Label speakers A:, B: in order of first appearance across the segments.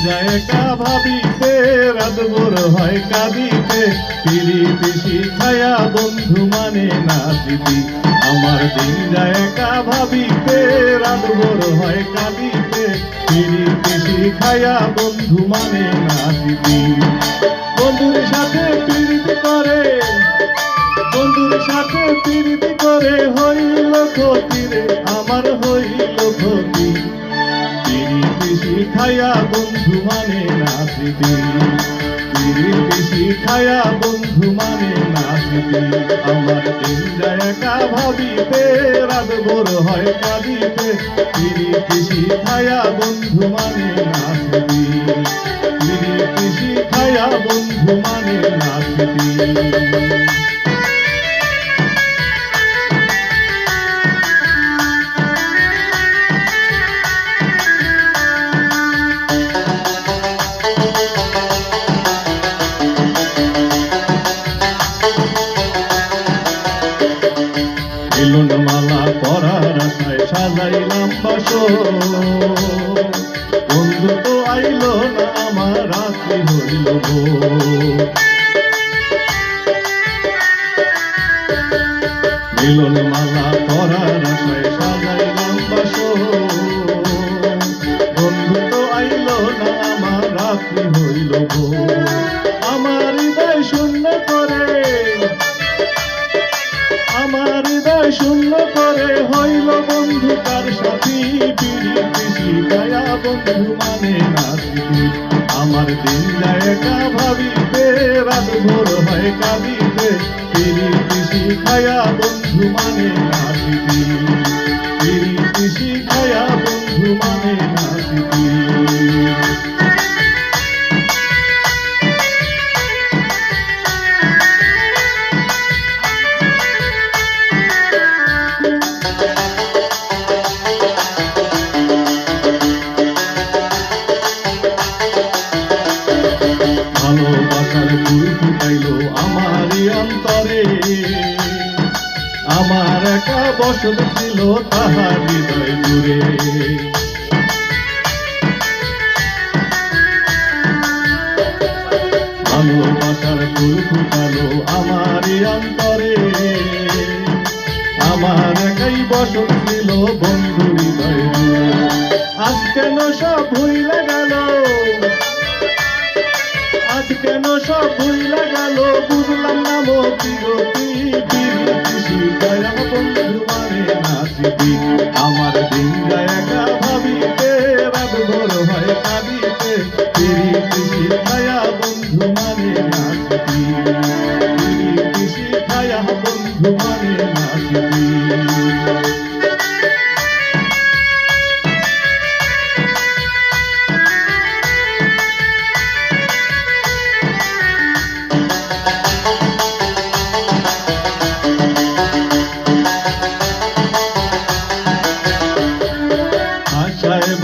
A: যায় একা ভাবিতে, রাত ভোর হয় কাঁদিতে, পিরিতি শিখায়া বন্ধু মানে না স্মৃতি। আমার দিন যায় একা ভাবিতে, রাত ভোর হয় কাঁদিতে, পিরিতি শিখায়া বন্ধু মানে না স্মৃতি। বন্ধুর সাথে পিরিতি করে, বন্ধুর সাথে পিরিতি করে হইল ক্ষতি রে, আমার হইল ক্ষতি। পিরিতি শিখায়া বন্ধু মানে না স্মৃতি, পিরিতি শিখায়া বন্ধু মানে না স্মৃতি। আমার দিন যায় একা ভাবিতে, রাত ভোর হয় কাঁদিতে, পিরিতি শিখায়া বন্ধু মানে না স্মৃতি, পিরিতি শিখায়া বন্ধু মানে না স্মৃতি। মিলন মালা পরার আশায় সাজাইলাম বাসর, বন্ধু তো আইলো না আমার রাত্রি হইল ভোর। মিলন মালা পরার আশায় সাজাইলাম বাসর, বন্ধু তো আইলো না আমার রাত্রি হইল ভোর। আমার হৃদয় শূন্য করে, আমার হৃদয় শূন্য করে হইল বন্ধু তার সাথী, পিরিতি শিখায়া বন্ধু মানে না স্মৃতি। আমার দিন যায় একা ভাবিতে, রাত ভোর হয় কাঁদিতে, পিরিতি শিখায়া বন্ধু মানে না স্মৃতি, পিরিতি শিখায়া বন্ধু মানে না স্মৃতি। ভালোবাসার ফুল ফুটাইলো আমারই অন্তরে, আমার একা বসত ছিল তাহার হৃদয় জুড়ে। ভালোবাসার ফুল ফুটালো আমারই অন্তরে, আমার একাই বসত ছিল বন্ধু হৃদয় জুড়ে। আজ কেন সব ভুইলা গেল, আজ কেন সব ভুইলা গেল, বুঝলাম না মো বিরতি। পিরিতি শিখায়া বন্ধু মানে না স্মৃতি। আমার দিন যায় একা ভাবিতে, রাত ভোর হয় কাঁদিতে, পিরিতি শিখায়া বন্ধু মানে না স্মৃতি, পিরিতি শিখায়া বন্ধু মানে না স্মৃতি।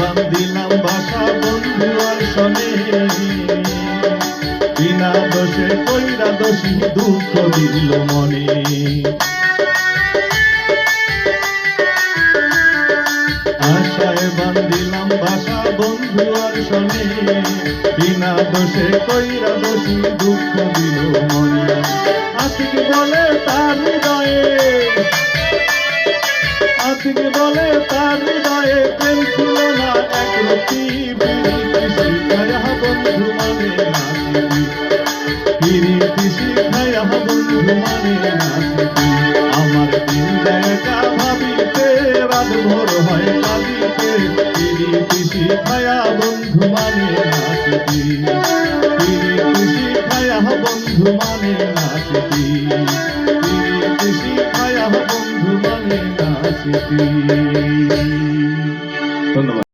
A: বান্দিলাম বাসা বন্ধু আর শনে, বিনা দোষে কইরা দোষী দুঃখ দিল মনে। আশায় বান্দিলাম বাসা বন্ধু আর শনে, বিনা দোষে কইরা দোষী দুঃখ দিল মনে। আশিক বলে তার হৃদয়ে, আশিক বলে তার হৃদয়ে প্রেম ছিল না একরতি। পিরিতি শিখায়া বন্ধু মানে না স্মৃতি, পিরিতি শিখায়া বন্ধু মানে না স্মৃতি। আমার দিন যায় একা ভাবিতে, রাত ভোর হয় কাঁদিতে, পিরিতি শিখায়া বন্ধু মানে না স্মৃতি, পিরিতি শিখায়া বন্ধু মানে না স্মৃতি, পিরিতি শিখায়া বন্ধু মানে না স্মৃতি। ধন্যবাদ।